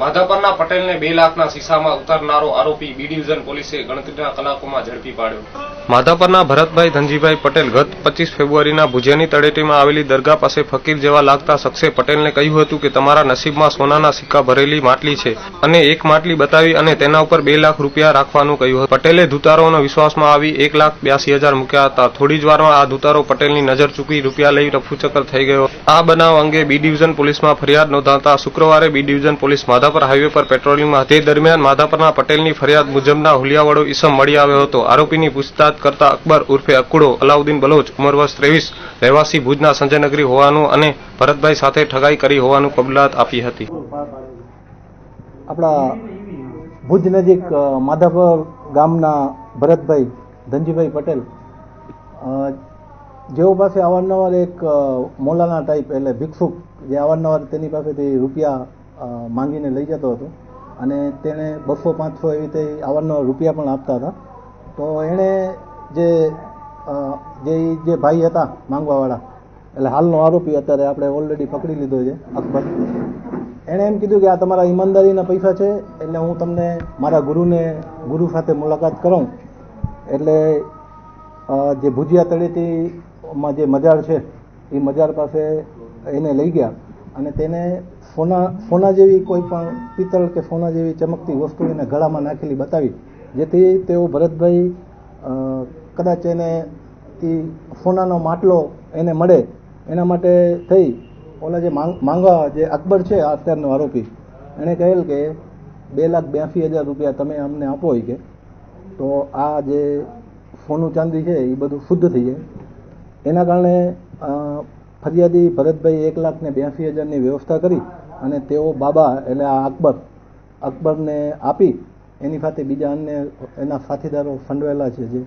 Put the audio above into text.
માધાપરના પટેલને 2 લાખના શીશામાં ઉતારનારો આરોપી બી ડિવિઝન પોલીસે ગણતરીના કલાકોમાં ઝડપી પાડ્યો. માધાપરના ભરતભાઈ ધનજીભાઈ પટેલ ગત 25 ફેબ્રુઆરીના ભુજિયાની તળેટીમાં આવેલી દરગાહ પાસે ફકીર જેવા લાગતા શખ્સે પટેલને કહ્યું હતું કે તમારા નસીબમાં સોનાના સિક્કા ભરેલી માટલી છે અને એક માટલી બતાવી અને તેના ઉપર 2 લાખ રૂપિયા રાખવાનું કહ્યું હતું. પટેલે ધુતારોના વિશ્વાસમાં આવી 1,82,000 મૂક્યા હતા. થોડી જ વારમાં આ ધુતારો પટેલની નજર ચૂકી રૂપિયા લઈ રફુચક્કર થઈ ગયો. આ બનાવ અંગે બી ડિવિઝન પોલીસમાં ફરિયાદ નોંધાતા શુક્રવારે B division police Madhapar highway પર પેટ્રોલિંગમાં તે દરમિયાન માધાપરના પટેલની ફરિયાદ મુજબના હુલિયાવાળો ઈસમ મળી આવ્યો હતો. આરોપીની પૂછતાછ કરતા અકબર ઉર્ફે અક્કુડો અલાઉદ્દીન બલોચ ઉંમર વર્ષ 23 રહેવાસી ભુજના સંજયનગરી હોવાનું અને ભરતભાઈ સાથે ઠગાઈ કરી હોવાનું કબૂલાત આપી હતી. આપણા ભુજ નજીક માધાપર ગામના ભરતભાઈ ધનજીભાઈ પટેલ જેઓ પાસે અવારનવાર એક મોલાના ટાઈપ એટલે ભિક્ષુક જે અવારનવાર તેની પાસેથી રૂપિયા માંગીને લઈ જતો હતો અને તેણે 200-500 એવી રીતે અવારનવાર રૂપિયા પણ આપતા હતા. તો એણે જે ભાઈ હતા માંગવાવાળા એટલે હાલનો આરોપી અત્યારે આપણે ઓલરેડી પકડી લીધો છે અકબર, એણે એમ કીધું કે આ તમારા ઈમાનદારીના પૈસા છે એટલે હું તમને મારા ગુરુ સાથે મુલાકાત કરાવું. એટલે જે ભુજિયા તળેટીમાં જે મજાર છે એ મજાર પાસે એને લઈ ગયા અને તેને સોના જેવી કોઈ પણ પિત્તળ કે સોના જેવી ચમકતી વસ્તુ એને ગળામાં નાખેલી બતાવી, જેથી તેઓ ભરતભાઈ કદાચ એને સોનાનો માટલો એને મળે એના માટે થઈ ઓલા જે માંગવા જે અકબર છે અત્યારનો આરોપી એણે કહેલ કે 2,82,000 રૂપિયા તમે અમને આપો કે તો આ જે સોનું ચાંદી છે એ બધું શુદ્ધ થઈ જાય. એના કારણે ફરિયાદી ભરતભાઈ 1,82,000ની વ્યવસ્થા કરી અને તેઓ બાબા એટલે આ અકબરને આપી એની સાથે બીજા અન્ય એના સાથીદારો સંડવાયેલા છે જે